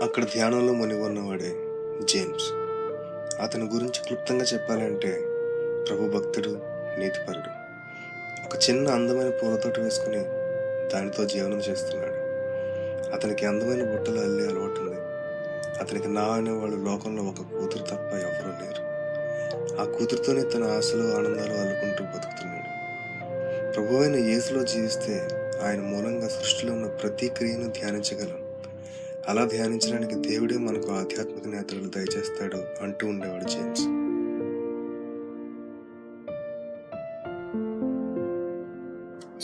అక్కడ ధ్యానంలో మునిగి ఉన్నవాడే జేమ్స్. అతని గురించి క్లుప్తంగా చెప్పాలంటే ప్రభు భక్తుడు, నీతిపరుడు. ఒక చిన్న అందమైన పూలతోట వేసుకుని దానితో జీవనం చేస్తున్నాడు. అతనికి అందమైన బుట్టలు అల్లే అలవాటు ఉంది. అతనికి నా అనేవాళ్ళు లోకంలో ఒక కూతురు తప్ప ఎవరూ లేరు. ఆ కూతురుతోనే తన ఆశలు, ఆనందాలు అల్లుకుంటూ బతుకుతున్నాడు. ప్రభువైన యేసులో జీవిస్తే ఆయన మూలంగా సృష్టిలో ఉన్న ప్రతి క్రియను ధ్యానించగలం. అలా ధ్యానించడానికి దేవుడే మనకు ఆధ్యాత్మిక నేతలు దయచేస్తాడు అంటూ ఉండేవాడు జేమ్స్.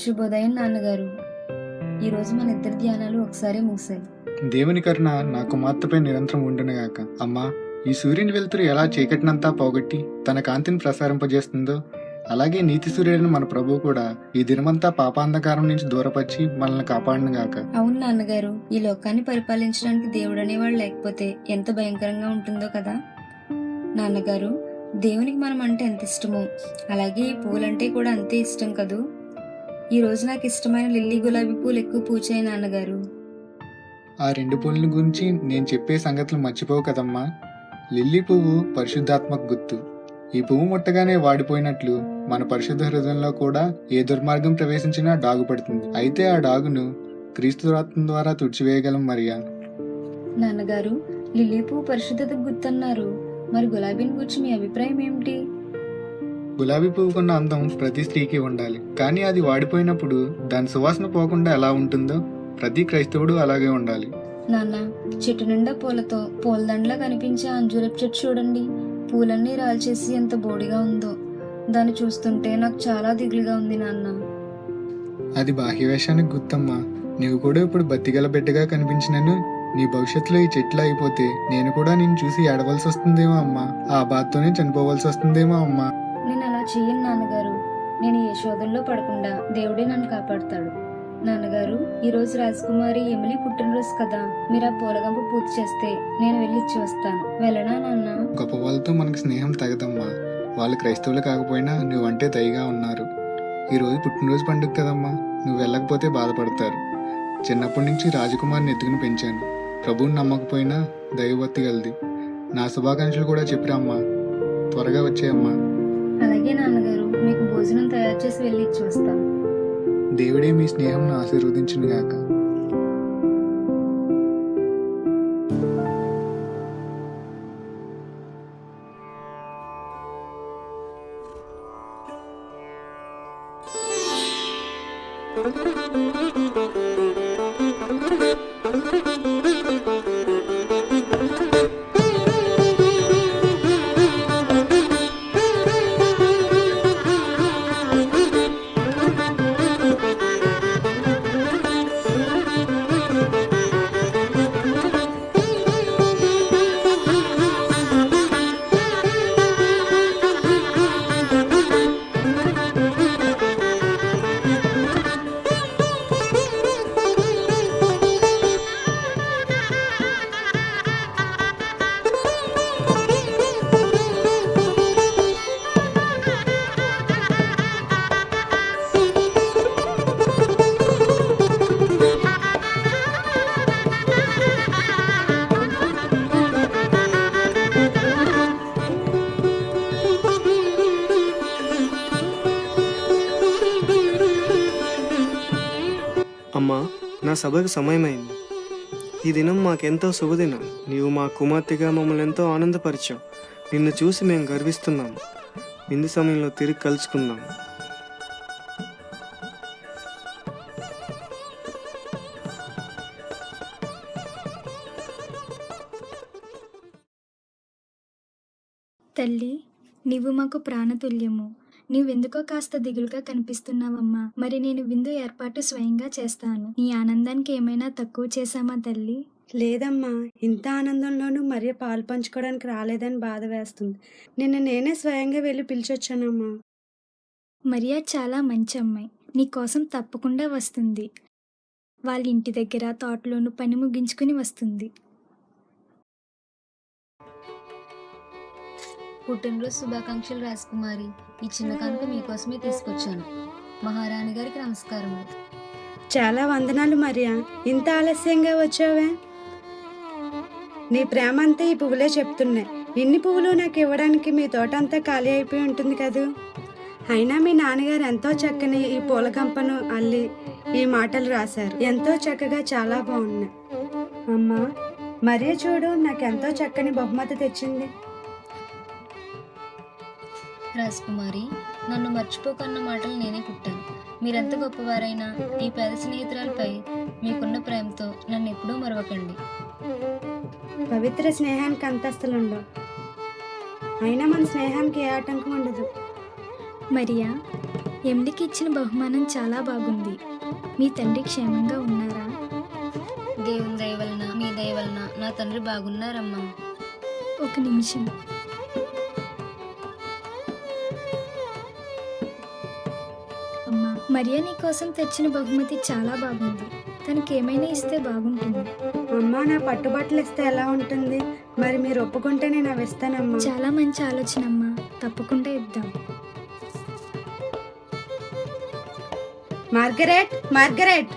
శుభోదయం నాన్నగారు. ఈరోజు మన ఇద్దరి ధ్యానాలు ఒకసారి ముగిశాయి. దేవుని కరుణ నా కుమార్తెపై నిరంతరం ఉండునుగాక. అమ్మా, ఈ సూర్యుని వెలుతురు ఎలా చీకటినంతా పోగొట్టి తన కాంతిని ప్రసారింపజేస్తుందో, అలాగే నీతి సూర్యుడైన మన ప్రభు కూడా ఈ దినమంతా పాపాంధకారం నుంచి దూరపరిచి మనల్ని కాపాడునుగాక. అవును నాన్నగారు, ఈ లోకాన్ని పరిపాలించడానికి దేవుడు అనేవాడు లేకపోతే ఎంత భయంకరంగా ఉంటుందో కదా. నాన్నగారు, దేవునికి మనం అంటే ఎంత ఇష్టమో అలాగే ఈ పూలంటే కూడా అంతే ఇష్టం కదూ. ఈ రోజు నాకు ఇష్టమైన లిల్లీ గులాబీ పూలు ఎక్కువ పూచాయి నాన్నగారు. ఆ రెండు పూలని గురించి నేను చెప్పే సంగతులు మర్చిపోవు కదమ్మా. లిల్లీ పువ్వు పరిశుద్ధాత్మకు గుర్తు. ఈ పువ్వు ముట్టగానే వాడిపోయినట్లు మన పరిశుద్ధ హృదయంలో కూడా ఏ దుర్మార్గం ప్రవేశించినా డాగు పడుతుంది. అయితే ఆ డాగును క్రీస్తు రక్తం ద్వారా తుడిచివేయగలం మరియా. నాన్నగారు, లిల్లీ పువ్వు పరిశుద్ధతకు గుర్తన్నారు, మరి గులాబీని గురించి మీ అభిప్రాయం ఏమిటి? గులాబీ పువ్వుకున్న అందం ప్రతి స్త్రీకి ఉండాలి, కానీ అది వాడిపోయినప్పుడు దాని సువాసన పోకుండా ఎలా ఉంటుందో ప్రతి క్రైస్తవుడు అలాగే ఉండాలి. నాన్న, చెట్టు నిండా పూలతో పూలదండలా కనిపించే అంజూరపు చెట్టు చూడండి. పూలన్నీ రాల్చేసి ఎంత బోడిగా ఉందో. దాన్ని చూస్తుంటే నాకు చాలా దిగులుగా ఉంది నాన్న. అది బాహ్యవేషానికి గుర్తమ్మా. నీవు కూడా ఇప్పుడు బతిగల బిడ్డగా కనిపించినను నీ భవిష్యత్తులో ఈ చెట్లు అయిపోతే నేను కూడా నిన్ను చూసి ఏడవలసి వస్తుందేమో అమ్మా. ఆ బాధతోనే చనిపోవలసి వస్తుందేమో అమ్మా. నేను అలా చెయ్యను నాన్నగారు. నేను ఏ శోధనలో పడకుండా దేవుడే నన్ను కాపాడుతాడు. నాన్నగారు, ఈ రోజు రాజకుమారి ఎమిలీ పుట్టినరోజు కదా, మీరు ఆ పూలగంప పూర్తి చేస్తే నేను వెళ్ళి ఇచ్చి వస్తాను. వెళ్ళనా నాన్న? గొప్ప వాళ్ళతో మనకు స్నేహం తగదమ్మా. వాళ్ళు క్రైస్తవులు కాకపోయినా నువ్వంటే దయగా ఉన్నారు. ఈ రోజు పుట్టినరోజు పండుగ కదమ్మా, నువ్వు వెళ్ళకపోతే బాధపడతారు. చిన్నప్పటి నుంచి రాజకుమారిని ఎత్తుకుని పెంచాను. ప్రభువుని నమ్మకపోయినా దైవభక్తి గలది. నా శుభాకాంక్షలు కూడా చెప్పిరమ్మా. త్వరగా వచ్చేయమ్మా. అలాగే నాన్నగారు, మీకు భోజనం తయారు చేసి వెళ్ళి ఇచ్చి వస్తాను. దేవుడే మీ స్నేహంను ఆశీర్వదించునుగాక. అమ్మా, నా సభకు సమయమైంది. ఈ దినం మాకెంతో శుభదినం. నీవు మా కుమార్తెగా మమ్మల్ని ఎంతో ఆనందపరిచావు. నిన్ను చూసి మేము గర్విస్తున్నాము. విందు సమయంలో తిరిగి కలుసుకుందాం. తల్లి, నీవు మాకు ప్రాణతుల్యము. నీవెందుకో కాస్త దిగులుగా కనిపిస్తున్నావమ్మా. మరి నేను విందు ఏర్పాటు స్వయంగా చేస్తాను. నీ ఆనందానికి ఏమైనా తక్కువ చేశామా తల్లి? లేదమ్మా, ఇంత ఆనందంలోనూ మరియ పాలు పంచుకోవడానికి రాలేదని బాధ వేస్తుంది. నేనే స్వయంగా వెళ్ళి పిలిచొచ్చానమ్మా. మరియా చాలా మంచి అమ్మాయి. నీకోసం తప్పకుండా వస్తుంది. వాళ్ళ ఇంటి దగ్గర తోటలోను పని ముగించుకుని వస్తుంది. పుట్టినరోజు శుభాకాంక్షలు రాజకుమారి. ఈ చిన్న కానుక మీకోసమే తీసుకొచ్చాను. మహారాణి గారికి నమస్కారములు. చాలా వందనాలు మరియా. ఇంత ఆలస్యంగా వచ్చావే? నీ ప్రేమ అంతా ఈ పువ్వులే చెప్తున్నాయి. ఇన్ని పువ్వులు నాకు ఇవ్వడానికి మీ తోట అంతా ఖాళీ అయిపోయి ఉంటుంది కదూ. అయినా మీ నాన్నగారు ఎంతో చక్కని ఈ పూల గంపను అల్లి ఈ మాటలు రాశారు. ఎంతో చక్కగా, చాలా బాగున్నాయి. అమ్మా, మరియ చూడు, నాకెంతో చక్కని బహుమతి తెచ్చింది. రాజకుమారి, నన్ను మర్చిపోకన్న మాటలు నేనే పుట్టాను. మీరెంత గొప్పవారైనా ఈ పేద స్నేహితురాలపై మీకున్న ప్రేమతో నన్ను ఎప్పుడూ మరవకండి. పవిత్ర స్నేహానికి అంతస్తులుండవు, అయినా మన స్నేహానికి ఏ ఆటంకం ఉండదు. మరియా, ఎండికి ఇచ్చిన బహుమానం చాలా బాగుంది. మీ తండ్రి క్షేమంగా ఉన్నారా? దేవుని దయ వలన, మీ దయ వలన నా తండ్రి బాగున్నారమ్మా. ఒక నిమిషం. అమ్మా, మరియా నీ కోసం తెచ్చిన బహుమతి చాలా బాగుంది. తనకి ఏమైనా ఇస్తే బాగుంటుంది. అమ్మా, నా పట్టుబట్టలు ఇస్తే ఎలా ఉంటుంది? మరి మీరు ఒప్పుకుంటే నేను అవి ఇస్తానమ్మా. చాలా మంచి ఆలోచన అమ్మా, తప్పకుండా ఇద్దాం. మార్గరెట్, మార్గరెట్,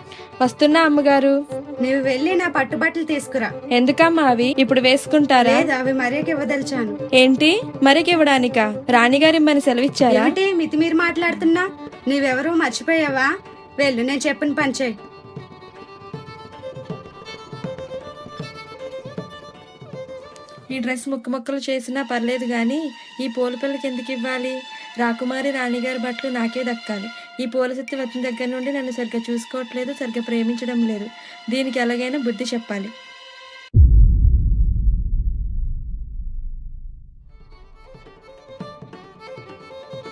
వస్తున్నా అమ్మగారు. నువ్వు వెళ్ళి నా పట్టుబట్టలు తీసుకురా. ఎందుకమ్మా అవి? ఇప్పుడు వేసుకుంటారా? లేదు, అవి మరియకి ఇవ్వదలిచాను. ఏంటి, మరికి ఇవ్వడానికా? రాణిగారి మన సెలవిచ్చారా? ఏమిటి మితిమీరి మాట్లాడుతున్నా? నీవెవరో మర్చిపోయావా? వెళ్ళు, నేను చెప్పిన పని చేయి. ఈ డ్రెస్ ముక్కు ముక్కలు చేసినా పర్లేదు గాని ఈ పూల పిల్లకి ఎందుకు ఇవ్వాలి? రాకుమారి రాణిగారి బట్టలు నాకే దక్కాలి. ఈ పూల శక్తి వచ్చిన దగ్గర నుండి నన్ను సరిగ్గా చూసుకోవట్లేదు, సరిగ్గా ప్రేమించడం లేదు. దీనికి ఎలాగైనా బుద్ధి చెప్పాలి.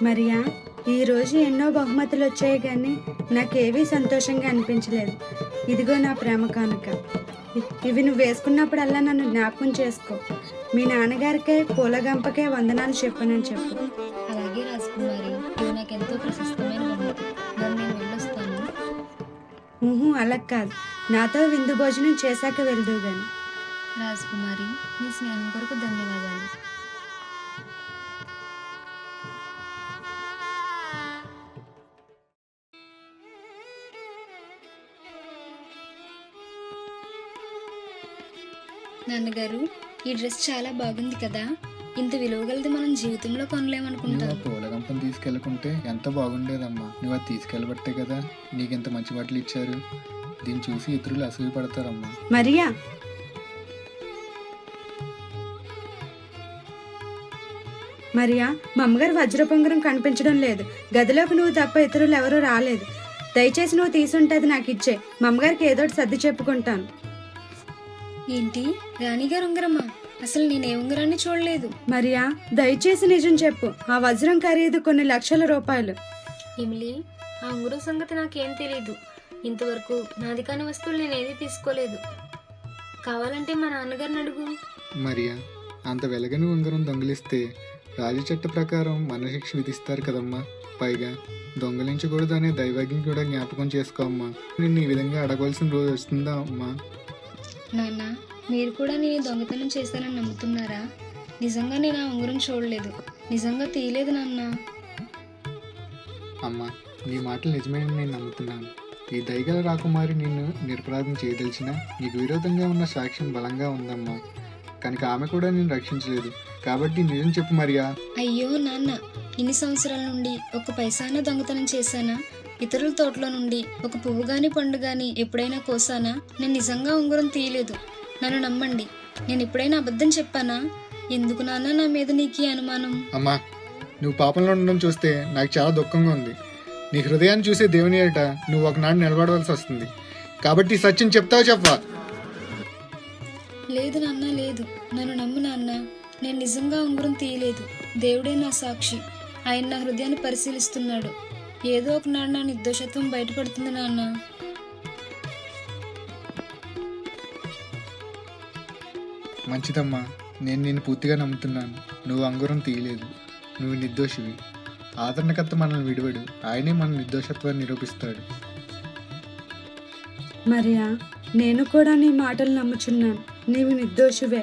మరియా, ఈ రోజు ఎన్నో బహుమతులు వచ్చాయి కానీ నాకేవీ సంతోషంగా అనిపించలేదు. ఇదిగో నా ప్రేమ కానుక. ఇవి నువ్వు వేసుకున్నప్పుడల్లా నన్ను జ్ఞాపకం చేసుకో. మీ నాన్నగారికే పూలగంపకే వందనాలు చెప్పనని చెప్పు. అలాగే రాజకుమారి, ఇది నాకెంతో ప్రశస్తమైన బహుమతి. నన్ను నేను వెళ్ళొస్తాను. అలా కాదు, నాతో విందు భోజనం చేశాక వెళ్దు గాని. రాజకుమారి, మీ స్నేహం కొరకు ధన్యవాదాలు. నాన్నగారు, ఈ డ్రెస్ చాలా బాగుంది కదా. ఇంత విలువగలది మనం జీవితంలో నువ్వు కొనలేమనుకుంటాను. ఆ పూలగంపను తీసుకెళ్ళకుంటే ఎంత బాగుండేదమ్మా. నువ్వు అది తీసుకెళ్ళబట్టే కదా నీకు ఇంత మంచి బట్టలు ఇచ్చారు. దీన్ని చూసి ఇతరులు అసూయ పడతారమ్మా. మరియా, మరియా, మా అమ్మగారు వజ్రపొంగరం కనిపించడం లేదు. గదిలోకి నువ్వు తప్ప ఇతరులు ఎవరూ రాలేదు. దయచేసి నువ్వు తీసుంటది నాకు ఇచ్చే. మా అమ్మగారికి ఏదోటి సర్ది చెప్పుకుంటాను. ఏంటి, రాణిగారు ఉంగరమ్మా? అసలు నేను ఏ ఉంగరాన్ని చూడలేదు. మరియా, దయచేసి నిజం చెప్పు. ఆ వజ్రం ఖరీదు కొన్ని లక్షల రూపాయలు. ఇమిలి, ఆ ఉంగరం సంగతి నాకేం తెలీదు. ఇంతవరకు నాది కాని వస్తువులు నేను ఏది తీసుకోలేదు. కావాలంటే మా నాన్నగారిని అడుగు. మరియా, అంత వెలగని ఉంగరం దొంగిలిస్తే రాజు చట్ట ప్రకారం మరణశిక్ష విధిస్తారు కదమ్మా. పైగా దొంగలించకూడదనే దైవజ్ఞ కూడా జ్ఞాపకం చేసుకో అమ్మా. నిన్ను ఈ విధంగా అడగవలసిన రోజు వస్తుందా అమ్మా? నాన్న, మీరు కూడా నేను దొంగతనం చేశానని నమ్ముతున్నారా? నిజంగా నేను ఆ ఉంగరం చూడలేదు. నిజంగా తీయలేదు నాన్న. అమ్మా, నీ మాటలు నిజమేనని నేను నమ్ముతున్నాను. ఈ దయగల రాకుమారి నిన్ను నిరపరాధం చేయదలిచిన నీకు విరోధంగా ఉన్న సాక్ష్యం బలంగా ఉందమ్మా. కనుక ఆమె కూడా నేను రక్షించలేదు. కాబట్టి నిజం చెప్పు మరియా. అయ్యో నాన్న, ఇన్ని సంవత్సరాల నుండి ఒక పైసానా దొంగతనం చేశానా? ఇతరుల తోటలో నుండి ఒక పువ్వు గాని పండు గాని ఎప్పుడైనా కోసానా? నేను నిజంగా ఉంగరం తీయలేదు. నన్ను నమ్మండి. నేను ఎప్పుడైనా అబద్ధం చెప్పానా? ఎందుకు నాన్న నా మీద నీకు ఈ అనుమానం? అమ్మా, నువ్వు పాపంలో ఉండడం చూస్తే నాకు చాలా దుఃఖంగా ఉంది. నీ హృదయాన్ని చూసే దేవుని ఏట నువ్వు ఒకనాడు నిలబడవలసి వస్తుంది. కాబట్టి సత్యం చెప్తావా చెప్పవా? లేదు నాన్న, లేదు. నన్ను నమ్ము నాన్న. నేను నిజంగా ఉంగరం తీయలేదు. దేవుడే నా సాక్షి. ఆయన నా హృదయాన్ని పరిశీలిస్తున్నాడు. ఏదో ఒకనాడు నా నిర్దోషత్వం బయటపడుతుంది నాన్న. మంచిదమ్మా, నేను నిన్ను పూర్తిగా నమ్ముతున్నాను. నువ్వు అంగురం తీయలేదు. నువ్వు నిర్దోషివి. ఆదరణకర్త మనల్ని విడివడు. ఆయనే మన నిర్దోషత్వాన్ని నిరూపిస్తాడు. మరియా, నేను కూడా నీ మాటలు నమ్ముచున్నాను. నీవు నిర్దోషివే.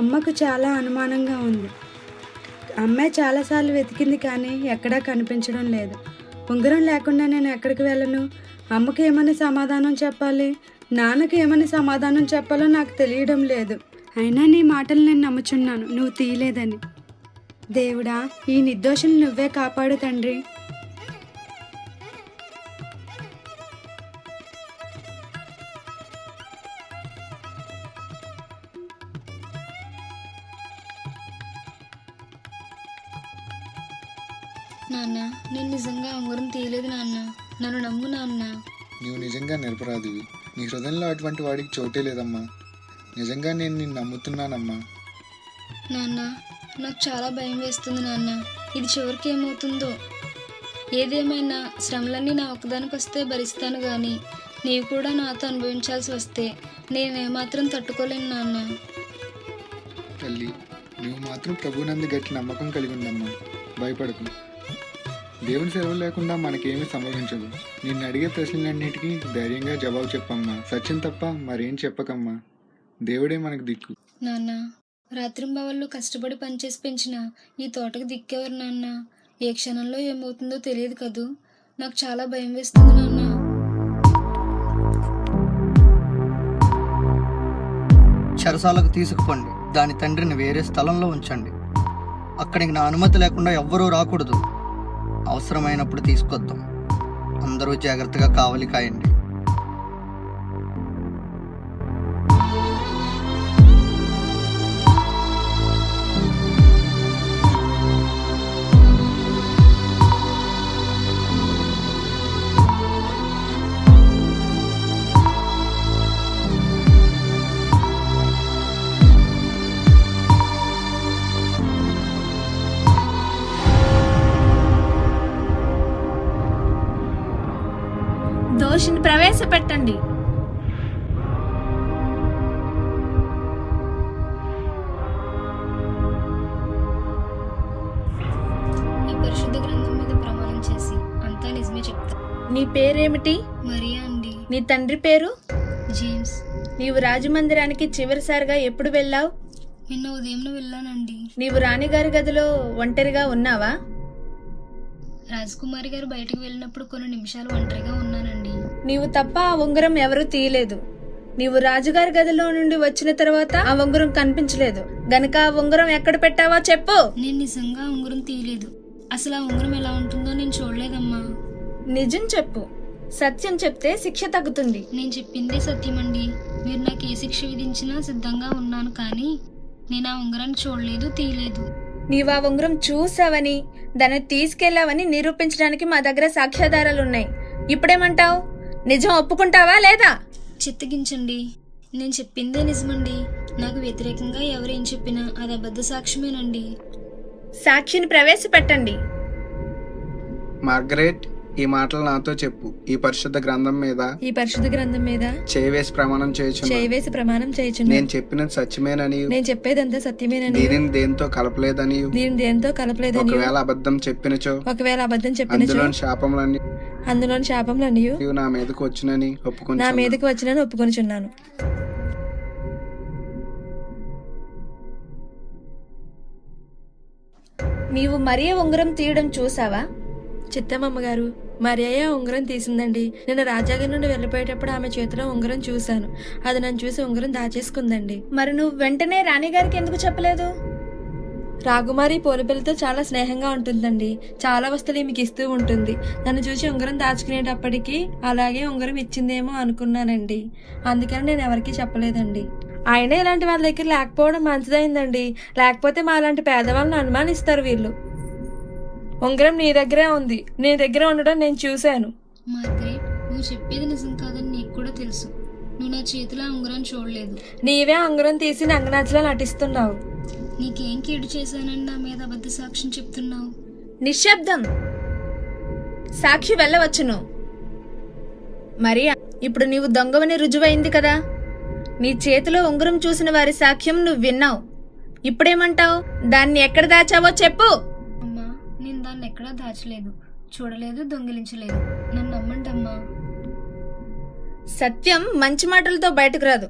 అమ్మకు చాలా అనుమానంగా ఉంది. అమ్మే చాలాసార్లు వెతికింది కానీ ఎక్కడా కనిపించడం లేదు. ఉంగరం లేకుండా నేను ఎక్కడికి వెళ్ళను? అమ్మకి ఏమని సమాధానం చెప్పాలి? నాన్నకి ఏమని సమాధానం చెప్పాలో నాకు తెలియడం లేదు. అయినా నీ మాటలు నేను నమ్ముచున్నాను, నువ్వు తీయలేదని. దేవుడా, ఈ నిర్దోషులు నువ్వే కాపాడు తండ్రి. నాన్న, నేను నిజంగా ఉంగరం తీయలేదు నాన్న, నన్ను నమ్ము నాన్న. నీవు నిజంగా నిరపరాధివి. నీ హృదయంలో అటువంటి వాడికి చోటే లేదమ్మా. నిజంగా నేను నిన్ను నమ్ముతున్నానమ్మా. నాన్న, నాకు చాలా భయం వేస్తుంది నాన్న. ఇది చివరికి ఏమవుతుందో. ఏదేమైనా శ్రమలన్నీ నా ఒకదానికి వస్తే భరిస్తాను, కానీ నీవు కూడా నాతో అనుభవించాల్సి వస్తే నేనేమాత్రం తట్టుకోలేను నాన్న. తల్లి, నువ్వు మాత్రం ప్రభునందు గట్టి నమ్మకం కలిగి ఉండమ్మా. భయపడకు. దేవుని సేవ లేకుండా మనకేమీ సంభవించదు. నిన్ను అడిగే ప్రశ్నలన్నిటికీ ధైర్యంగా జవాబు చెప్పమ్మా. సత్యం తప్ప మరేం చెప్పకమ్మా. దేవుడే మనకు దిక్కు. నాన్న, రాత్రింబవళ్ళు కష్టపడి పనిచేసి పెంచిన ఈ తోటకు దిక్కేవారు నాన్న. ఏ క్షణంలో ఏమవుతుందో తెలియదు కదూ. నాకు చాలా భయం వేస్తుంది నాన్న. చెరసాలకు తీసుకుపోండి. దాని తండ్రిని వేరే స్థలంలో ఉంచండి. అక్కడికి నా అనుమతి లేకుండా ఎవ్వరూ రాకూడదు. అవసరమైనప్పుడు తీసుకొద్దాం. అందరూ జాగ్రత్తగా కావలి కాయండి. దోషిని ప్రవేశపెట్టండి. ఈ పరిశుద్ధ గ్రంథం మీద ప్రమాణం చేసి అంతా నిజమే చెప్తా. నీ పేరేమిటి? మరియా అండి. నీ తండ్రి పేరు? జేమ్స్. నీవు రాజమందిరానికి చివరిసారిగా ఎప్పుడు వెళ్ళావు? నిన్న ఉదయం వెళ్ళానండి. నీవు రాణిగారి గదిలో ఒంటరిగా ఉన్నావా? రాజకుమారి గారు బయటకు వెళ్ళినప్పుడు కొన్ని నిమిషాలు ఒంటరిగా ఉన్నానండి. నీవు తప్ప ఆ ఉంగరం ఎవరూ తీయలేదు. నీవు రాజుగారి గదిలో నుండి వచ్చిన తర్వాత ఆ ఉంగరం కనిపించలేదు గనక ఆ ఉంగరం ఎక్కడ పెట్టావో చెప్పు. నేను నిజంగా ఉంగరం తీయలేదు. అసలు ఆ ఉంగరం ఎలా ఉంటుందో నేను చూడలేదమ్మా. నిజం చెప్పు. సత్యం చెప్తే శిక్ష తగ్గుతుంది. నేను చెప్పిందే సత్యమండి. మీరు నాకు ఏ శిక్ష విధించినా సిద్ధంగా ఉన్నాను, కానీ నేను ఆ ఉంగరాన్ని చూడలేదు, తీయలేదు. నీవు ఆ ఉంగరం చూసావని దాన్ని తీసుకెళ్లావని నిరూపించడానికి మా దగ్గర సాక్ష్యాధారాలున్నాయి. ఇప్పుడేమంటావు? నిజం ఒప్పుకుంటావా లేదా? చిత్తగించండి, నేను చెప్పిందే నిజమండి. నాకు వ్యతిరేకంగా ఎవరేం చెప్పినా అది అబద్ధ సాక్ష్యమేనండి. సాక్షిని ప్రవేశపెట్టండి. మార్గరెట్, ఈ మాటలు నాతో చెప్పు. ఈ పరిశుద్ధ గ్రంథం మీద చేయవేసి ప్రమాణం చేయుచున్నాను. నేను చెప్పినది సత్యమేనని, నేను చెప్పేదంతా సత్యమేనని, దీనిని దేంతో కలపలేదని, ఒకవేళ అబద్ధం చెప్పినచో అందులోని శాపములన్నీ నా మీదకు వచ్చినని ఒప్పుకొనిచున్నాను. నీవు మరియ ఉంగరం తీయడం చూసావా? చిత్తమ్మగారు, మరియ ఉంగరం తీసిందండి. నేను రాజాగారి నుండి వెళ్ళిపోయేటప్పుడు ఆమె చేతిలో ఉంగరం చూశాను. అది నన్ను చూసి ఉంగరం దాచేసుకుందండి. మరి నువ్వు వెంటనే రాణిగారికి ఎందుకు చెప్పలేదు? రాకుమారి పోలిపిల్లతో చాలా స్నేహంగా ఉంటుందండి. చాలా వస్తువులు ఈమెకి ఇస్తూ ఉంటుంది. నన్ను చూసి ఉంగరం దాచుకునేటప్పటికీ అలాగే ఉంగరం ఇచ్చిందేమో అనుకున్నానండి. అందుకని నేను ఎవరికీ చెప్పలేదండి. అయినా ఇలాంటి వాళ్ళ దగ్గర లేకపోవడం మంచిదైందండి. లేకపోతే మా లాంటి పేదవాళ్ళని అనుమానిస్తారు వీళ్ళు. ఉంగరం నీ దగ్గరే ఉంది. నీ దగ్గర ఉండడం నేను చూశాను. మార్గరెట్, నువ్వు చెప్పేది నిజం కాదని నీకు కూడా తెలుసు. నువ్వు నా చేతిలో ఉంగరాన్ని చూడలేదు. నీవే ఉంగరం తీసి నంగనాచిలా నటిస్తున్నావు. నీకేం కీడు చేశానని నా మీద అబద్ధ సాక్ష్యం చెప్తున్నావు? నిశ్శబ్దం. సాక్షి వెళ్ళవచ్చును. మరియా, ఇప్పుడు నీవు దొంగవని రుజువైంది కదా. నీ చేతిలో ఉంగరం చూసిన వారి సాక్ష్యం నువ్వు విన్నావు. ఇప్పుడేమంటావు? దాన్ని ఎక్కడ దాచావో చెప్పు. అమ్మా, నేను దాన్ని ఎక్కడా దాచలేదు, చూడలేదు, దొంగిలించలేదు. నన్ను నమ్మండి అమ్మా. సత్యం మంచి మాటలతో బయటకు రాదు.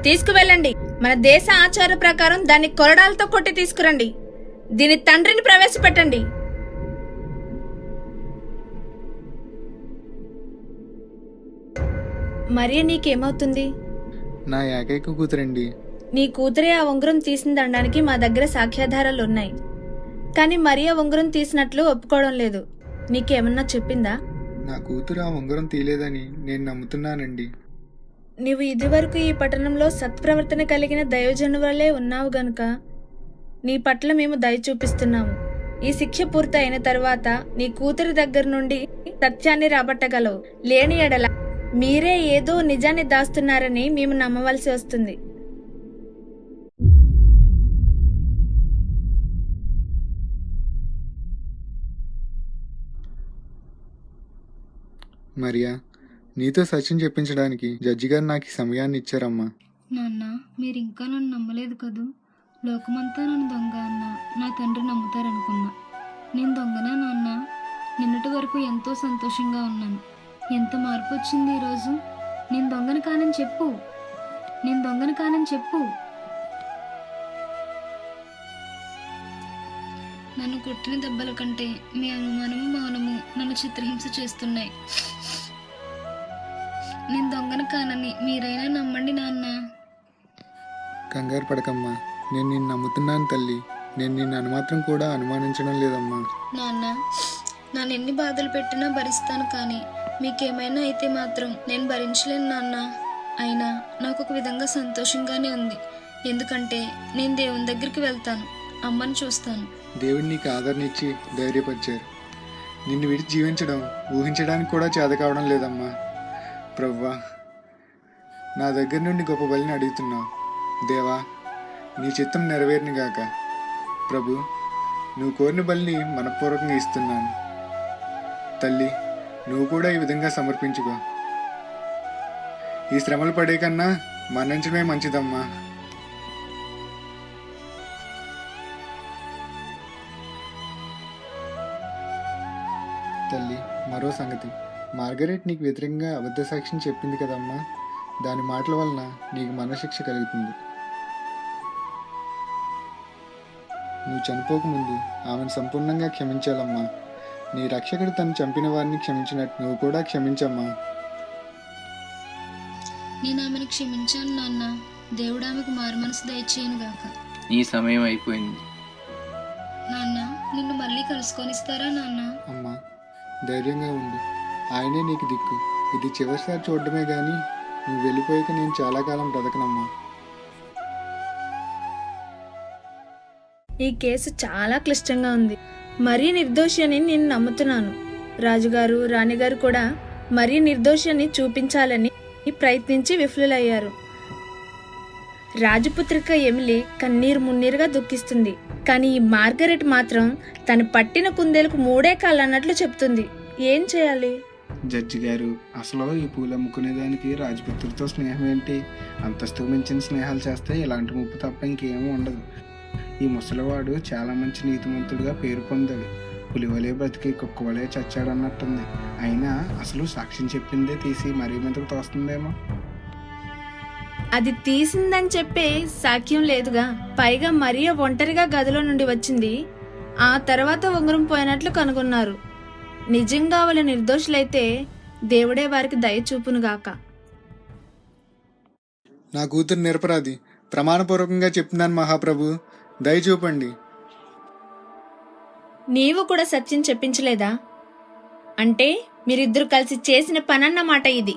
తీసుకువెళ్ళండి. మన దేశ ఆచార ప్రకారం దాన్ని కొరడాలతో కొట్టి తీసుకురండి. దీని తండ్రిని ప్రవేశపెట్టండి. మరియ, నీకేమవుతుంది? నా ఏకైక కూతురండి. నీ కూతురే ఆ ఉంగరం తీసిందనడానికి మా దగ్గర సాక్ష్యాధారాలు ఉన్నాయి. కానీ మరియా ఉంగరం తీసినట్లు ఒప్పుకోవడం లేదు. నీకేమన్నా చెప్పిందా? నా కూతురు ఆ ఉంగరం తీయలేదని నేను నమ్ముతున్నానండి. నీవు ఇదివరకు ఈ పట్టణంలో సత్ప్రవర్తన కలిగిన దైవజనువలే ఉన్నావు గనుక నీ పట్ల మేము దయ చూపిస్తున్నాము. ఈ శిక్ష పూర్తి అయిన తర్వాత నీ కూతురి దగ్గర నుండి సత్యాన్ని రాబట్టగలవు. లేని ఎడల మీరే ఏదో నిజాన్ని దాస్తున్నారని మేము నమ్మవలసి వస్తుంది. మరియా, నీతో సత్యం చెప్పించడానికి జడ్జి గారు నాకు ఈ సమయాన్ని ఇచ్చారమ్మా. నాన్న, మీరు ఇంకా నన్ను నమ్మలేదు కదూ. లోకమంతా నన్ను దొంగ అన్నా నా తండ్రి నమ్ముతారనుకున్నా. నేను దొంగనా నాన్న? నిన్నటి వరకు ఎంతో సంతోషంగా ఉన్నాను. ఎంత మార్పు వచ్చింది ఈరోజు. నేను దొంగను కానని చెప్పు. నేను దొంగను కానని చెప్పు. నన్ను కొట్టిన దెబ్బల కంటే మీ అనుమానము మౌనము నన్ను చిత్రహింస చేస్తున్నాయి. నేను దొంగను కానని మీరైనా నమ్మండి నాన్న. కంగారు పడకమ్మా, నేను నిన్ను నమ్ముతున్నాను తల్లి. నేను నిన్ను అనుమాత్రం కూడా అనుమానించడం లేదమ్మా. నాన్న, నన్ను ఎన్ని బాధలు పెట్టినా భరిస్తాను, కానీ మీకేమైనా అయితే మాత్రం నేను భరించలేను నాన్న. అయినా నాకు ఒక విధంగా సంతోషంగానే ఉంది. ఎందుకంటే నేను దేవుని దగ్గరికి వెళ్తాను, అమ్మని చూస్తాను. దేవుడు నీకు ఆదరణ ఇచ్చి ధైర్యపరిచారు. నిన్ను విడిచి జీవించడం ఊహించడానికి కూడా చేత కావడం లేదమ్మా. ప్రభువా, నా దగ్గర నుండి గొప్ప బలిని అడుగుతున్నావు. దేవా, నీ చిత్తం నెరవేరును గాక. ప్రభు, నువ్వు కోరిన బలిని మనపూర్వకంగా ఇస్తున్నాను. తల్లి, నువ్వు కూడా ఈ విధంగా సమర్పించుకో. ఈ శ్రమలు పడే కన్నా మరణించడమే మంచిదమ్మా. తల్లి, మరో సంగతి, మార్గరెట్ నీకు వ్యతిరేకంగా అబద్ధ సాక్ష్యం చెప్పింది కదమ్మా. దాని మాటల వలన నీకు మరణశిక్ష కలుగుతుంది. నువ్వు చనిపోకముందు ఆమెను సంపూర్ణంగా క్షమించాలమ్మా. నీ రక్షకుడు తను చంపిన వారిని క్షమించినట్టు నువ్వు కూడా క్షమించమ్మా. నేను ఆమెను క్షమించాను నాన్న. దేవుడు ఆమెకు మారు మనసు దయచేయను గాక. నీ సమయం అయిపోయింది. నాన్న, నిన్ను మళ్ళీ కలుసుకొనిస్తారా నాన్న? అమ్మా, ధైర్యంగా ఉండు. ఆయనే నీకు దిక్కు. ఇది చివరిసారి చూడడమే కానీ నువ్వు వెళ్ళిపోయాక నేను చాలా కాలం బ్రతకనమ్మా. ఈ కేసు చాలా క్లిష్టంగా ఉంది. మరీ నిర్దోషి అని నేను నమ్ముతున్నాను. రాజుగారు, రాణిగారు కూడా మరీ నిర్దోషి అని చూపించాలని ప్రయత్నించి విఫలులయ్యారు. రాజపుత్రిక ఎమిలీ కన్నీరు మున్నీరుగా దుఃఖిస్తుంది. కానీ ఈ మార్గరెట్ మాత్రం తను పట్టిన కుందేలకు 3 కాళ్ళు అన్నట్లు చెప్తుంది. ఏం చేయాలి? జడ్జి గారు, అసలు ఈ పూలు అమ్ముకునేదానికి రాజపుత్రితో స్నేహం ఏంటి? అంతస్తుకు మించిన స్నేహాలు చేస్తే ఇలాంటి ముప్పు తప్ప ఇంకేమీ ఉండదు. ఈ ముసలివాడు చాలా మంచి నీతిమంతుడిగా పేరు పొందాడు. పులివలే బ్రతికి కుక్కవలే చచ్చాడన్నట్టుంది. అయినా అసలు సాక్ష్యం చెప్పిందే తీసి మరీ మీదకు తోస్తుందేమో. అది తీసిందని చెప్పే సాక్ష్యం లేదుగా. పైగా మరియ ఒంటరిగా గదిలో నుండి వచ్చింది. ఆ తర్వాత ఉంగరం పోయినట్లు కనుగొన్నారు. నిజంగా వాళ్ళ నిర్దోషులైతే దేవుడే వారికి దయ చూపునుగాక. నా కూతురు నిరపరాధి. ప్రమాణపూర్వకంగా చెప్తున్నాను మహాప్రభు, దయ చూపండి. నీవు కూడా సత్యం చెప్పించలేదా? అంటే మీరిద్దరు కలిసి చేసిన పనన్నమాట ఇది.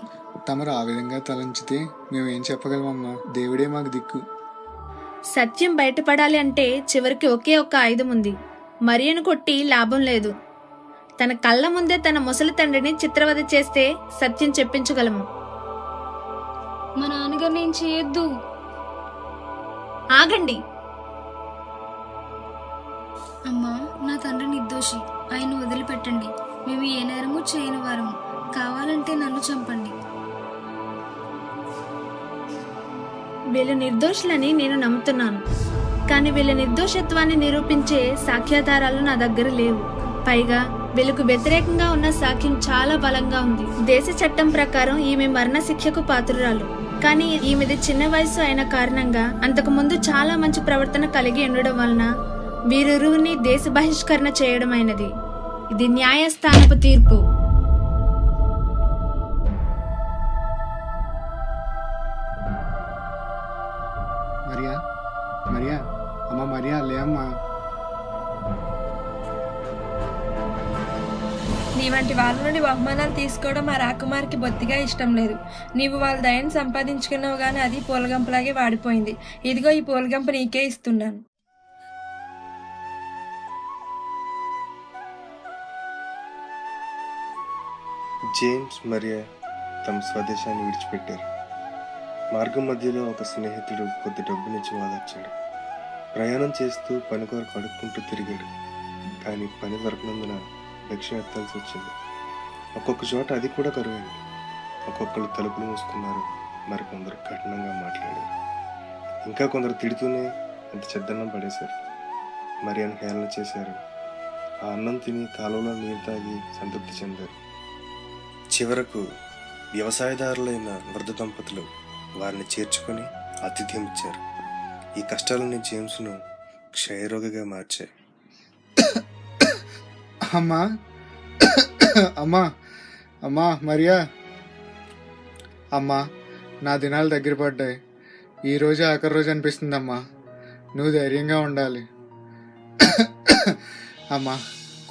తమరు ఆ విధంగా తలంచితే మేమేం చెప్పగలమమ్మా. దేవుడే మాకు దిక్కు. సత్యం బయటపడాలి అంటే చివరికి ఒకే ఒక్క ఆయుధం ఉంది. మరియను కొట్టి లాభం లేదు. తన కళ్ళ ముందే తన ముసలి తండ్రిని చిత్రవద చేస్తే సత్యం చెప్పించగలము. మా నాన్నగారు నేను చేయొద్దు. ఆగండి. అమ్మా, నా తండ్రి నిర్దోషి. ఆయన వదిలిపెట్టండి. మేము ఏ నేరము చేయని వారము. కావాలంటే నన్ను చంపండి. వీళ్ళు నిర్దోషులని నేను నమ్ముతున్నాను. కానీ వీళ్ళ నిర్దోషత్వాన్ని నిరూపించే సాక్ష్యాధారాలు నా దగ్గర లేవు. పైగా వీళ్ళకు వ్యతిరేకంగా ఉన్న సాక్ష్యం చాలా బలంగా ఉంది. దేశ చట్టం ప్రకారం ఈమె మరణ శిక్షకు పాత్రురాలు. కానీ ఈమెది చిన్న వయసు అయిన కారణంగా అంతకు ముందు చాలా మంచి ప్రవర్తన కలిగి ఉండడం వలన వీరిరువుని దేశ బహిష్కరణ చేయడమైనది. ఇది న్యాయస్థానపు తీర్పు. మరియా, మరియా, అమ్మ మరియా, లే అమ్మా. నీ వంటి వాళ్ళ నుండి బహుమానాలు తీసుకోవడం మా రాకుమారికి బొత్తిగా ఇష్టం లేదు. నీవు వాళ్ళ దయని సంపాదించుకున్నావు కానీ అది పూలగంపలాగే వాడిపోయింది. ఇదిగో ఈ పూలగంప నీకే ఇస్తున్నాను. జేమ్స్ మరియా తమ స్వదేశాన్ని విడిచిపెట్టారు. మార్గం మధ్యలో ఒక స్నేహితుడు కొద్ది డబ్బునిచ్చి వాదొచ్చాడు. ప్రయాణం చేస్తూ పని కొరకు అడుక్కుంటూ తిరిగాడు. కానీ పని దొరకనందున భిక్ష ఎత్తాల్సి వచ్చింది. ఒక్కొక్క చోట అది కూడా కరువైంది. ఒక్కొక్కరు తలుపులు మూసుకున్నారు, మరికొందరు కఠినంగా మాట్లాడారు, ఇంకా కొందరు తిడుతూనే అంత చెద్దన్నం పడేశారు. మరియాను హేళన చేశారు. ఆ అన్నం తిని కాలువలో నీరు తాగి సంతృప్తి చెందారు. చివరకు వ్యవసాయదారులైన వృద్ధ దంపతులు వారిని చేర్చుకొని ఆతిథ్యం ఇచ్చారు. ఈ కష్టాలన్నీ జేమ్స్ను క్షయరోగిగా మార్చాయి. అమ్మా, అమ్మా, అమ్మా మరియా, అమ్మా, నా దినాలు దగ్గర పడ్డాయి. ఈరోజు ఆఖరి రోజు అనిపిస్తుందమ్మా. నువ్వు ధైర్యంగా ఉండాలి. అమ్మా,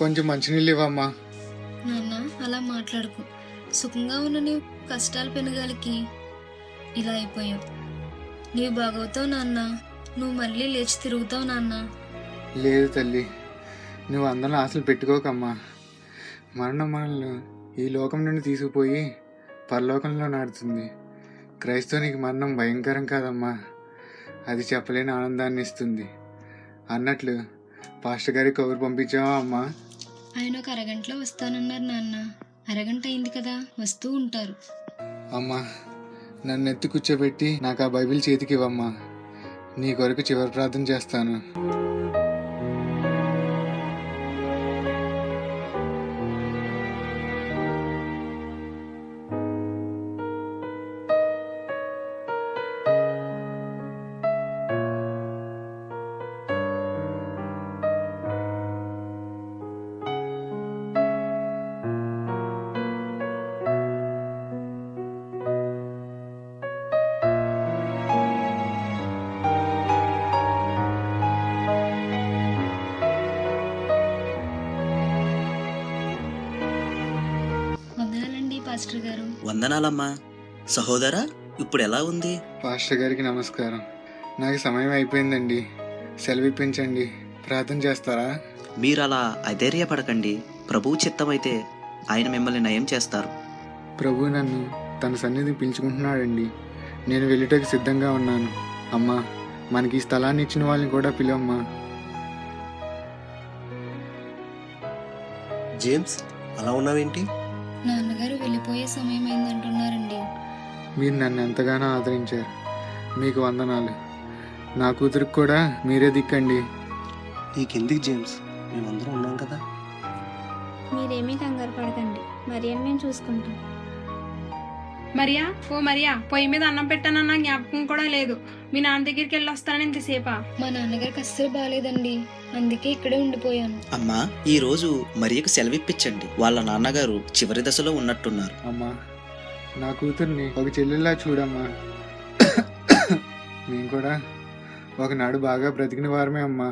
కొంచెం మంచినీళ్ళు ఇవ్వమ్మా. నాన్న అలా మాట్లాడుకు. సుఖంగా ఉన్న నీవు కష్టాలు పెనుగాలికి ఇలా అయిపోయావు. నీవు బాగవుతావు నాన్న. నువ్వు మళ్ళీ లేచి తిరుగుతావు నాన్న. లేదు తల్లి, నువ్వు అందరిని ఆశలు పెట్టుకోకమ్మా. మరణం మనల్ని ఈ లోకం నుండి తీసుకుపోయి పరలోకంలో నాడుతుంది. క్రైస్తవునికి మరణం భయంకరం కాదమ్మా, అది చెప్పలేని ఆనందాన్ని ఇస్తుంది. అన్నట్లు పాస్టర్ గారికి కబురు పంపించావా అమ్మా? ఆయన ఒక అరగంటలో వస్తానన్నారు నాన్న. అరగంట అయింది కదా, వస్తూ ఉంటారు. అమ్మా, నన్ను ఎత్తి కూర్చోబెట్టి నాకు ఆ బైబిల్ చేతికి ఇవ్వమ్మా. నీ కొరకు చివరి ప్రార్థన చేస్తాను. వందనాలండి పాస్టర్ గారు. వందనాలమ్మా. సహోదరా, ఇప్పుడు ఎలా ఉంది? పాస్టర్ గారికి నమస్కారం. నాకు సమయం అయిపోయిందండి, సెలవు ఇప్పించండి. ప్రార్థన చేస్తారా? మీరలా అధైర్యపడకండి. ప్రభువు చిత్తమైతే ఆయన మిమ్మల్ని నయం చేస్తారు. ప్రభు నన్ను తన సన్నిధిని పిలుచుకుంటున్నాడండి. నేను వెళ్ళుటకు సిద్ధంగా ఉన్నాను. అమ్మా, మనకి ఈ స్థలాన్ని ఇచ్చిన వాళ్ళని కూడా పిలవమ్మా. జేమ్స్, అలా ఉన్నావేంటి? నాన్నగారు వెళ్ళిపోయే సమయం అయిందంటున్నారండి. మీరు నన్ను ఎంతగానో ఆదరించారు, మీకు వందనాలు. నా కూతురికి కూడా మీరే దిక్కండి. నీకెందుకు జేమ్స్, మేమందరం ఉన్నాం కదా. మీరేమీ కంగారు పడకండి, మరియని మేము చూసుకుంటాం. మరియా, ఓ మరియా, పొయ్యి మీద అన్నం పెట్టానన్న జ్ఞాపకం కూడా లేదు. మీ నాన్న దగ్గరికి వెళ్ళి వస్తానని ఇంతసేపా? మా నాన్నగారికి అస్సలు బాగాలేదండి, అందుకే ఇక్కడే ఉండిపోయాను. అమ్మా, ఈ రోజు మరియకు సెలవిప్పించండి. వాళ్ళ నాన్నగారు చివరి దశలో ఉన్నట్టున్నారు. అమ్మా, నా కూతుర్ని ఒక చెల్లెల్లా చూడమ్మా. మేము కూడా ఒకనాడు బాగా బ్రతికిన వారమే అమ్మా.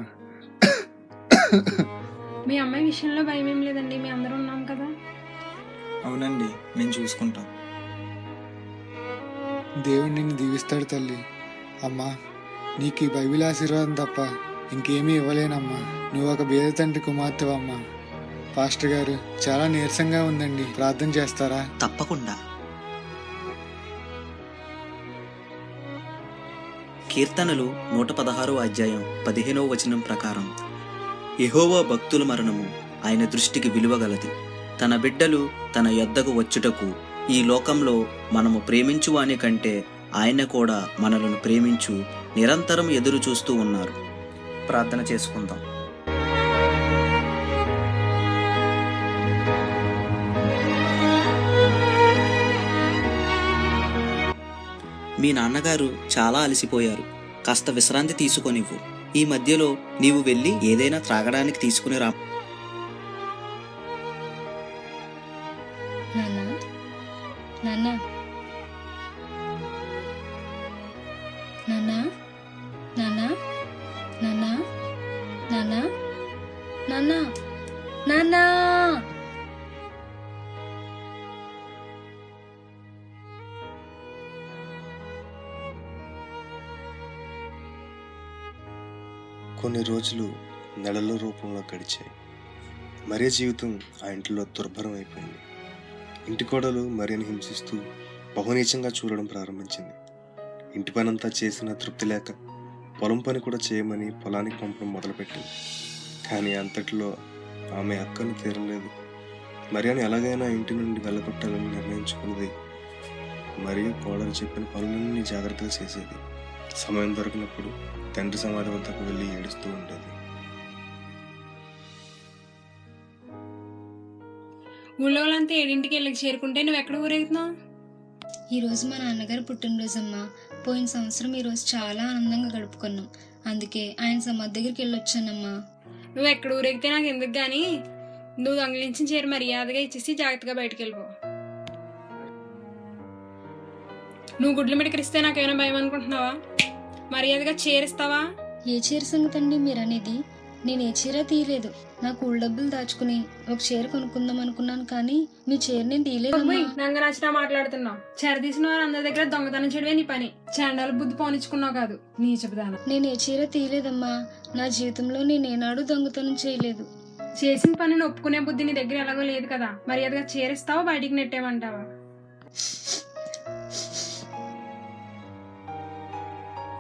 మీ అమ్మాయి విషయంలో భయం ఏం లేదండి, మేము అందరం ఉన్నాం కదా. అవునండి, మేము చూసుకుంటాం. దేవుడు నిన్ను దీవిస్తాడు తల్లి. అమ్మా, నీకు ఈ బైబిల్ ఆశీర్వాదం తప్ప ఇంకేమీ ఇవ్వలేనమ్మా. నువ్వు ఒక బేద తండ్రి కుమార్తెవమ్మా. పాస్టర్ గారు, చాలా నీరసంగా ఉందండి, ప్రార్థన చేస్తారా? తప్పకుండా. కీర్తనలు 116వ అధ్యాయం 15వ వచనం ప్రకారం, యెహోవా భక్తుల మరణము ఆయన దృష్టికి విలువగలది. తన బిడ్డలు తన యొద్దకు వచ్చుటకు ఈ లోకంలో మనము ప్రేమించువాని కంటే ఆయన కూడా మనలను ప్రేమించు నిరంతరం ఎదురు చూస్తూ ఉన్నారు. ప్రార్థన చేసుకుందాం. మీ నాన్నగారు చాలా అలసిపోయారు. కాస్త విశ్రాంతి తీసుకొనివ్వు. ఈ మధ్యలో నీవు వెళ్ళి ఏదైనా త్రాగడానికి తీసుకుని రా. నాన్న, నాన్న, నాన్న, నాన్న, నాన్న నాన్న కొన్ని రోజులు నెలల రూపంలో గడిచాయి. మరియ జీవితం ఆ ఇంట్లో దుర్భరం అయిపోయింది. ఇంటి కోడలు మరియని హింసిస్తూ బహునీచంగా చూడడం ప్రారంభించింది. ఇంటి పనంతా చేసిన తృప్తి లేక పొలం పని కూడా చేయమని పొలానికి పంపడం మొదలుపెట్టింది. కానీ అంతటిలో ఆమె అక్కను తీరలేదు. మరియని ఎలాగైనా ఇంటి నుండి వెళ్ళగొట్టాలని నిర్ణయించుకున్నది. మరియు కోడలు చెప్పిన పనులన్నీ జాగ్రత్తగా చేసేది. సమయం దొరికినప్పుడు తండ్రి సమాధి వద్దకు వెళ్ళి ఏడుస్తూ ఉండేది. ఊళ్ళో వాళ్ళంతా 7ంటికి వెళ్ళి చేరుకుంటే నువ్వు ఎక్కడ ఊరేగుతున్నావు? ఈరోజు మా నాన్నగారు పుట్టినరోజమ్మా. పోయిన సంవత్సరం ఈరోజు చాలా ఆనందంగా గడుపుకున్నాం. అందుకే ఆయన సమాధి దగ్గరికి వెళ్ళొచ్చానమ్మా. నువ్వు ఎక్కడ ఊరేగితే నాకు ఎందుకు గానీ నువ్వు దొంగిలించిన చీర మర్యాదగా ఇచ్చేసి జాగ్రత్తగా బయటకు వెళ్ళిపో. నువ్వు గుడ్లు మిడకరిస్తే నాకేమైనా భయం అనుకుంటున్నావా? మర్యాదగా చీరిస్తావా? ఏ చీర సంగతి అండి మీరు అనేది? నేను ఏ చీర తీయలేదు. నా కూల్ డబ్బులు దాచుకుని ఒక చీర కొనుక్కుందాం అనుకున్నాను, కానీ మీ చీర నేను తీయలేదమ్మా. నంగరాచినా మాట్లాడుతున్నావు. చీర తీసిన వారు అందరి దగ్గర దొంగతనం చేయడమే నీ పని. చాండాల బుద్ధి పోనిచ్చుకున్నావు కాదు నీ చెబుదాను. నేను ఏ చీర తీయలేదమ్మా. నా జీవితంలో నేనేనాడు దొంగతనం చేయలేదు. చేసిన పనిని ఒప్పుకునే బుద్ధి నీ దగ్గర ఎలాగో లేదు కదా. మర్యాదగా చీరిస్తావా బయటికి నెట్టేమంటావా?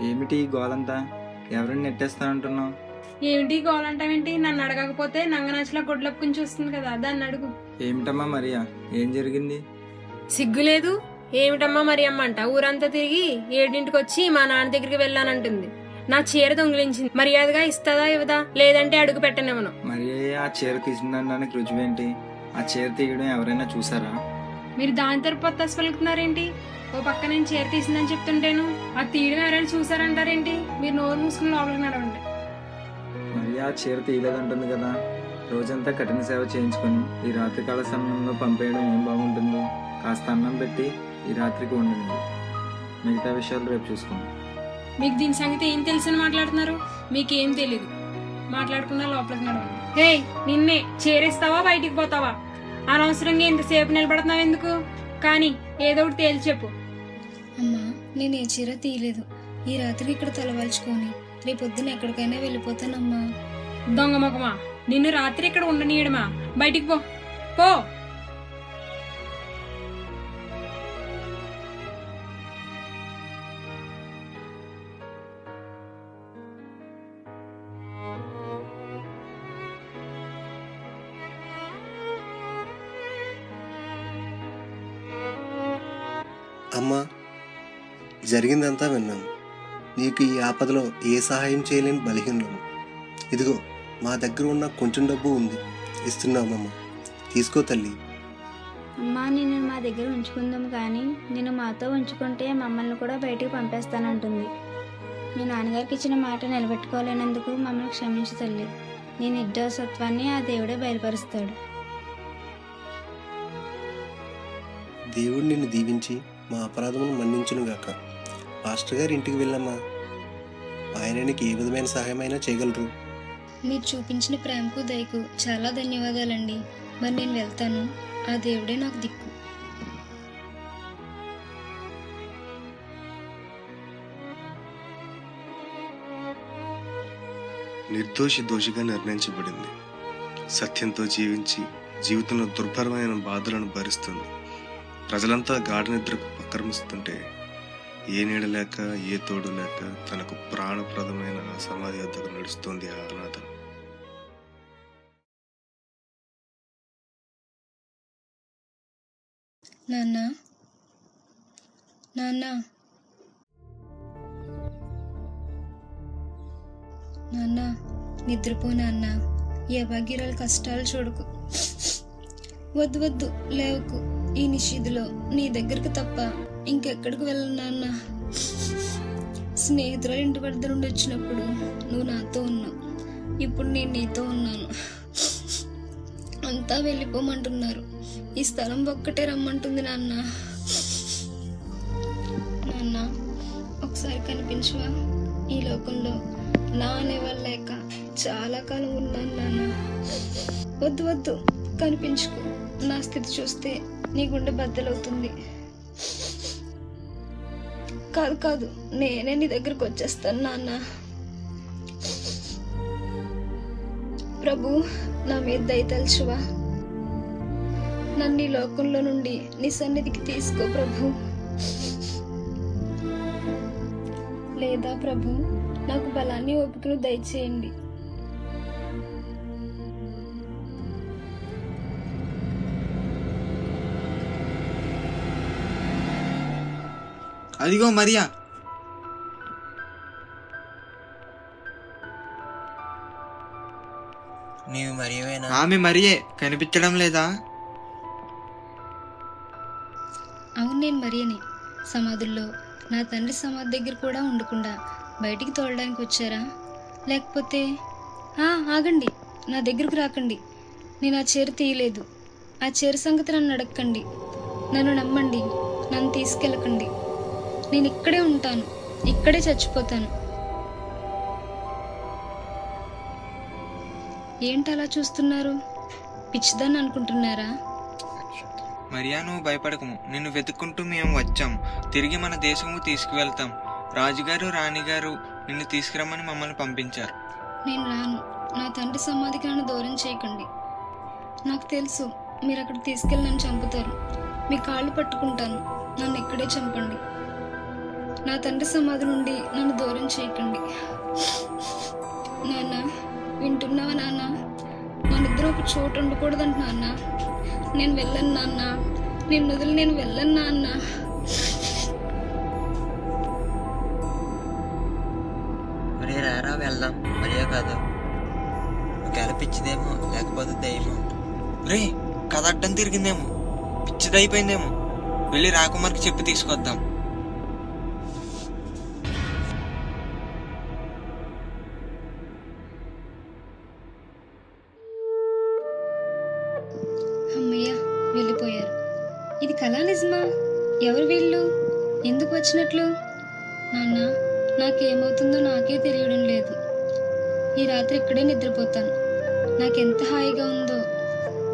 ఏమిటి ఈ గోలంతా? ఎవరిని నెట్టేస్తానంటున్నావు? ఏమిటి గోలంటావేంటి? నన్ను అడగకపోతే నంగనాచిలా గొడ్లప్పుకుని చూస్తుంది కదా, దాన్ని అడుగు. ఏమిటమ్మా మరియా, ఏం జరిగింది? సిగ్గులేదు? ఏమిటమ్మా మరి అమ్మంట? ఊరంతా తిరిగి 7ంటికి వచ్చి మా నాన్న దగ్గరికి వెళ్ళానంటుంది. నా చీర దొంగిలించింది. మర్యాదగా ఇస్తుందా ఇవ్వదా? లేదంటే అడుగు పెట్టనివ్వను. మరి ఆ చీర తీసిందనడానికి రుజువేంటి? ఆ చీర తీయడం ఎవరైనా చూసారా? మీరు దాని తరపు తస్సు పలుకుతున్నారేంటి? ఓ పక్క నేను చీర తీసిందని చెప్తుంటేను అది తీయడం ఎవరైనా చూసారంటారేంటి? మీరు నోరు మూసుకుని లోపలికి నడవండి. మరి ఆ చీర తీయలేదంటుంది కదా. రోజంతా కఠిన సేవ చేయించుకొని ఈ రాత్రికాల సమయంలో పంపేయడం ఏం బాగుంటుంది? కాస్త అన్నం పెట్టి ఈ రాత్రికి ఉండండి. మిగతా విషయాలు రేపు చూసుకుందాం. మీకు దీని సంగతి ఏం తెలుసని మాట్లాడుతున్నారు? మీకేం తెలీదు. మాట్లాడుకున్నా లోపలికి నడవండి. హే, నిన్నే చేరేస్తావా బయటికి పోతావా? అనవసరంగా ఇంతసేపు నిలబడుతున్నావు ఎందుకు? కానీ ఏదో ఒకటి తేల్చి చెప్పు. అమ్మా, నేను ఏ చీర తీయలేదు. ఈ రాత్రి ఇక్కడ తలవాల్చుకొని రేపొద్దున ఎక్కడికైనా వెళ్ళిపోతానమ్మా. దొంగ మొగమా, నిన్ను రాత్రి ఇక్కడ ఉండనీయడమా? బయటికి పో పో. అమ్మా, జరిగిందంతా విన్నాను. నీకు ఈ ఆపదలో ఏ సహాయం చేయలేని బలహీనము. ఇదిగో మా దగ్గర ఉన్న కొంచెం డబ్బు ఉంది, ఇస్తున్నామమ్మా. తీసుకో తల్లి. అమ్మా, నేను మా దగ్గర ఉంచుకుందాం, కానీ నేను మాతో ఉంచుకుంటే మమ్మల్ని కూడా బయటికి పంపేస్తానంటుంది. మీ నాన్నగారికి ఇచ్చిన మాట నిలబెట్టుకోలేనందుకు మమ్మల్ని క్షమించు తల్లి. నీ నిర్దోషత్వాన్ని ఆ దేవుడే బయలుపరుస్తాడు. దేవుడు నిన్ను దీవించి మా అపరాధమును మన్నించునుగాక. పాస్టర్ గారి ఇంటికి వెళ్ళమ్మా. ఆయన నీకు ఏ విధమైన సహాయమైనా చేయగలరు. మీరు చూపించిన ప్రేమకు దయకు చాలా ధన్యవాదాలండి. మరి నేను వెళ్తాను. ఆ దేవుడే నాకు దిక్కు. నిర్దోషి దోషిగా నిర్ణయించబడింది. సత్యంతో జీవించి జీవితంలో దుర్భరమైన బాధలను భరిస్తుంది. ప్రజలంతా గాఢ నిద్రకు ఉపక్రమిస్తుంటే ఏ నీడ లేక ఏ తోడు లేక తనకు ప్రాణప్రదమైన ఆ సమాధి వద్దకు నడుస్తుంది ఆ అనాథ. నాన్న, నాన్న, నాన్న, నిద్రపో నాన్న. ఈ అభాగ్యురాలు కష్టాలు చూడకు. వద్దు వద్దు, లేవకు. ఈ నిషిదిలో నీ దగ్గరకు తప్ప ఇంకెక్కడికి వెళ్ళను నాన్న. స్నేహితుల ఇంటి వద్ద నుండి వచ్చినప్పుడు నువ్వు నాతో ఉన్నావు. ఇప్పుడు నేను నీతో ఉన్నాను. అంతా వెళ్ళిపోమంటున్నారు. ఈ స్థలం ఒక్కటే రమ్మంటుంది నాన్న. నాన్న, ఒకసారి కనిపించవా? ఈ లోకంలో నా అనేవాళ్ళు లేక చాలా కాలం ఉన్నాను నాన్న. వద్దు వద్దు, కనిపించుకో. నా స్థితి చూస్తే నీ గుండె బద్దలవుతుంది. కాదు కాదు, నేనే నీ దగ్గరకు వచ్చేస్తాను నాన్న. ప్రభు, నా మీద దయతలుచువా. నన్ను ఈ లోకంలో నుండి నీ సన్నిధికి తీసుకో ప్రభు. లేదా ప్రభు, నాకు బలాన్ని ఓపికను దయచేయండి. అదిగో మరియా. నీవు మరియవేనా? ఆమె మరియే, కనిపించడం లేదా? అవును, నేను మరియని. సమాధుల్లో నా తండ్రి సమాధి దగ్గర కూడా ఉండకుండా బయటికి తోలడానికి వచ్చారా? లేకపోతే ఆగండి, నా దగ్గరకు రాకండి. నేను ఆ చీర తీయలేదు. ఆ చీర సంగతి నన్ను అడగకండి. నన్ను నమ్మండి, నన్ను తీసుకెళ్ళకండి. నేను ఇక్కడే ఉంటాను, ఇక్కడే చచ్చిపోతాను. ఏంటి అలా చూస్తున్నారు? పిచ్చిదాన్ని అనుకుంటున్నారా? మరియా, నువ్వు భయపడకము. నిన్ను వెతుక్కుంటూ మేము వచ్చాం. తిరిగి మన దేశము తీసుకువెళ్తాం. రాజుగారు రాణిగారు నిన్ను తీసుకురమ్మని మమ్మల్ని పంపించారు. నేను రాను. నా తండ్రి సమాధికి నన్ను దూరం చేయకండి. నాకు తెలుసు మీరు అక్కడికి తీసుకెళ్ళి నన్ను చంపుతారు. మీ కాళ్ళు పట్టుకుంటాను, నన్ను ఇక్కడే చంపండి. నా తండ్రి సమాధి నుండి నన్ను దూరం చేయకండి. నాన్న, వింటున్నావా నాన్న? మనిద్దరం ఒక చోటు ఉండకూడదంట నాన్న. నేను వెళ్ళను నాన్న, నేను వదిలి నేను వెళ్ళను నాన్న. ఒరే రారా వెళ్దాం. మరియా కాదు, ఒకవేళ పిచ్చిదేమో, లేకపోతే దయ్యమో. రే, కథ అడ్డం తిరిగిందేమో, పిచ్చిదైపోయిందేమో. వెళ్ళి రాకుమార్కి చెప్పి తీసుకొద్దాం. అమ్మయ్య, వెళ్ళిపోయారు. ఇది కళా నిజమా? ఎవరు వీళ్ళు? ఎందుకు వచ్చినట్లు? నాన్న, నాకేమవుతుందో నాకే తెలియడం లేదు. ఈ రాత్రి ఇక్కడే నిద్రపోతాను. నాకెంత హాయిగా ఉందో.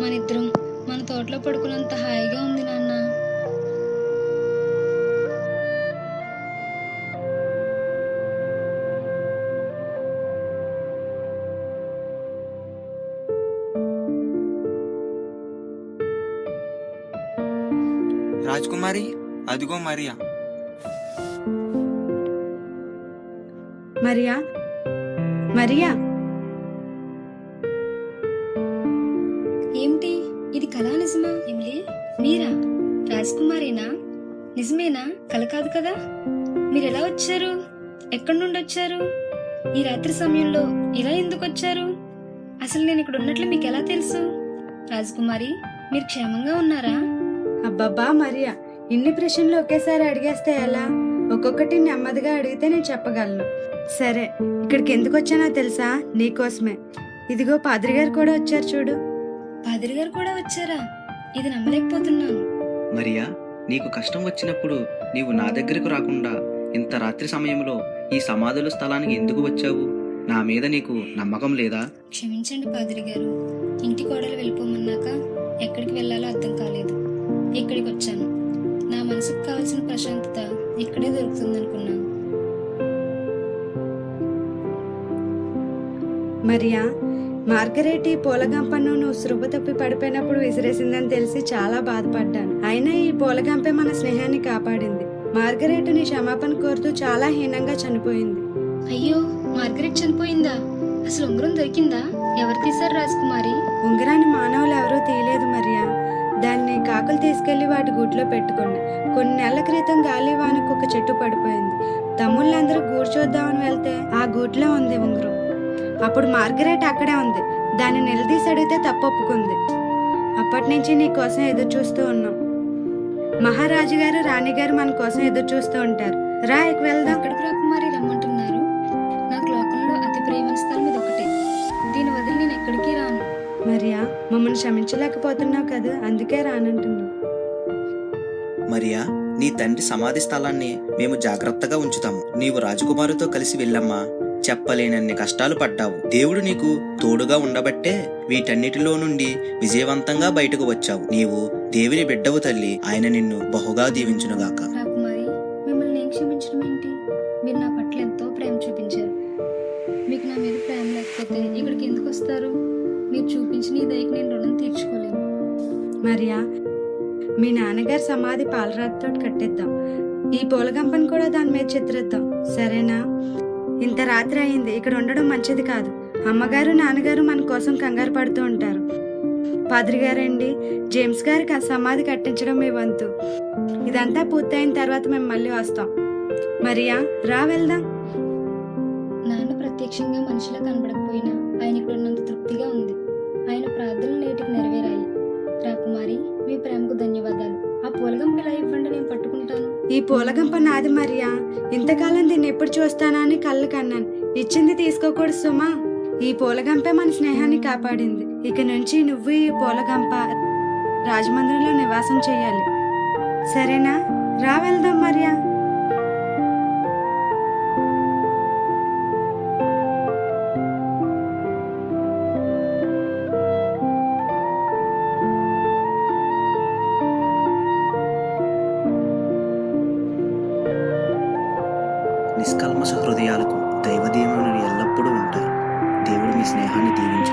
మనిద్దరం మన తోటలో పడుకున్నంత హాయిగా ఉంది నాన్న. రాజకుమారి, అదిగో మరియా. మరియా, మరియా. ఏమిటి, ఇది కళా నిజమా? ఎమిలీ, మీరా? రాజకుమారేనా? నిజమేనా? కళ కాదు కదా? మీరెలా వచ్చారు? ఎక్కడి నుండి వచ్చారు? ఈ రాత్రి సమయంలో ఇలా ఎందుకు వచ్చారు? అసలు నేను ఇక్కడ ఉన్నట్లు మీకు ఎలా తెలుసు? రాజకుమారి, మీరు క్షేమంగా ఉన్నారా? అబ్బబ్బా మరియా, ఇన్ని ప్రశ్నలు ఒకేసారి అడిగేస్తే ఎలా? ఒక్కొక్కటి నెమ్మదిగా అడిగితే నేను చెప్పగలను. సరే, ఇక్కడికి ఎందుకు వచ్చానో తెలుసా? నీకోసమే. ఇదిగో పాద్రి గారు కూడా వచ్చారు చూడు. పాదిరి గారు కూడా వచ్చారా? ఇది నమ్మలేకపోతున్నాను. మరియా, నీకు కష్టం వచ్చినప్పుడు నీవు నా దగ్గరకు రాకుండా ఇంత రాత్రి సమయంలో ఈ సమాధుల స్థలానికి ఎందుకు వచ్చావు? నా మీద నీకు నమ్మకం లేదా? క్షమించండి పాదిరి గారు. ఇంటి కోడలు వెళ్ళిపోమన్నాక ఎక్కడికి వెళ్ళాలో అర్థం కాలేదు. ఇక్కడికి వచ్చాను. నా మనసుకు కావాల్సిన ప్రశాంతత ఇక్కడే దొరుకుతుందనుకున్నాను. మరియా, మార్గరేట్ ఈ పూలగంపను నువ్వు శృభ తప్పి పడిపోయినప్పుడు విసిరేసిందని తెలిసి చాలా బాధపడ్డాను. అయినా ఈ పూలగంపే మన స్నేహాన్ని కాపాడింది. మార్గరేట్ నీ క్షమాపణ కోరుతూ చాలా హీనంగా చనిపోయింది. అయ్యో, మార్గరెట్ చనిపోయిందా? అసలు ఉంగరం దొరికిందా? ఎవరు తీశారు రాజకుమారి? ఉంగరాన్ని మానవులు ఎవరూ తీయలేదు మరియా. దాన్ని కాకులు తీసుకెళ్లి వాటి గూట్లో పెట్టుకున్నాయి. కొన్ని నెలల క్రితం గాలి వానకు ఒక చెట్టు పడిపోయింది. తమ్ముళ్ళందరూ గూడు చూద్దామని వెళ్తే ఆ గూట్లో ఉంది ఉంగరం. అప్పుడు మార్గరేట్ అక్కడే ఉంది. దాన్ని నిలదీసి అడిగితే తప్పొప్పుకుంది. అప్పటి నుంచి నీ కోసం ఎదురు చూస్తూ ఉన్నాం. మహారాజు గారు రాణిగారు మన కోసం ఎదురు చూస్తూ ఉంటారు. రా, ఇక వెళ్దాం. ఎక్కడికి రాకుమారి రమ్మంటున్నారు? నాకు లోకంలో అతి ప్రియమైన స్థలం ఇది ఒకటే. దీని వదిలి నేను ఎక్కడికి రాను. మరియా, మమ్మల్ని క్షమించలేకపోతున్నావు కదా, అందుకే రానంటున్నావు. మరియా, నీ తండ్రి సమాధి స్థలాన్ని మేము జాగ్రత్తగా ఉంచుతాము. నీవు రాజకుమారితో కలిసి వెళ్ళమ్మా. చెప్పలేనన్ని కష్టాలు పడ్డావు. దేవుడు నీకు తోడుగా ఉండబట్టే వీటన్నిటిలో నుండి విజయవంతంగా బయటకు వచ్చావు. నీవు దేవుని బిడ్డవు తల్లి. ఆయన నిన్ను బహుగా దీవించునుగాక. రాకుమారి, మిమ్మల్ని నేను క్షమించడం ఏంటి? మీరు నా పట్ల ఎంతో ప్రేమ చూపించారు. మీకు నా మీద ప్రేమ లేకపోతే ఇక్కడికి ఎందుకు వస్తారు? మీరు చూపించిన ఈ దయకి నేను రుణం తీర్చుకోలేను. మరియా, మీ నాన్నగారి సమాధి పాలరాతితో కట్టేద్దాం. ఈ పూలగంపను కూడా దాని మీద చిత్రిద్దాం, సరేనా? ఇంత రాత్రి అయింది, ఇక్కడ ఉండడం మంచిది కాదు. అమ్మగారు నాన్నగారు మన కోసం కంగారు పడుతూ ఉంటారు. పాద్రి గారండి, జేమ్స్ గారికి ఆ సమాధి కట్టించడం మీ వంతు. ఇదంతా పూర్తయిన తర్వాత మేము మళ్ళీ వస్తాం. మరియా, రా వెళ్దాం. నాన్న ప్రత్యక్షంగా మనిషిలా కనబడకపోయినా ఆయన ఇక్కడ ఉన్నంత తృప్తిగా ఉంది. ఆయన ప్రార్థనలు నేటికి నెరవేరాయి. రాకుమారి, మీ ప్రేమకు ధన్యవాదాలు. ఆ పూలగంప ఇలా ఇవ్వండి, నేను పట్టుకుంటాను. ఈ పూలగంప నాది మరియా. ఇంతకాలం దీన్ని ఎప్పుడు చూస్తానా అని కళ్ళు కన్నాను. ఇచ్చింది తీసుకోకూడదు సుమా. ఈ పూలగంపే మన స్నేహాన్ని కాపాడింది. ఇక నుంచి నువ్వు ఈ పూలగంప రాజమందిరంలో నివాసం చేయాలి, సరేనా? రా వెళ్దాం మరియా. నిష్కల్మష హృదయాలకు దైవ దీవెనలు ఎల్లప్పుడూ ఉంటాయి. దేవుడు మీ స్నేహాన్ని దీవించు.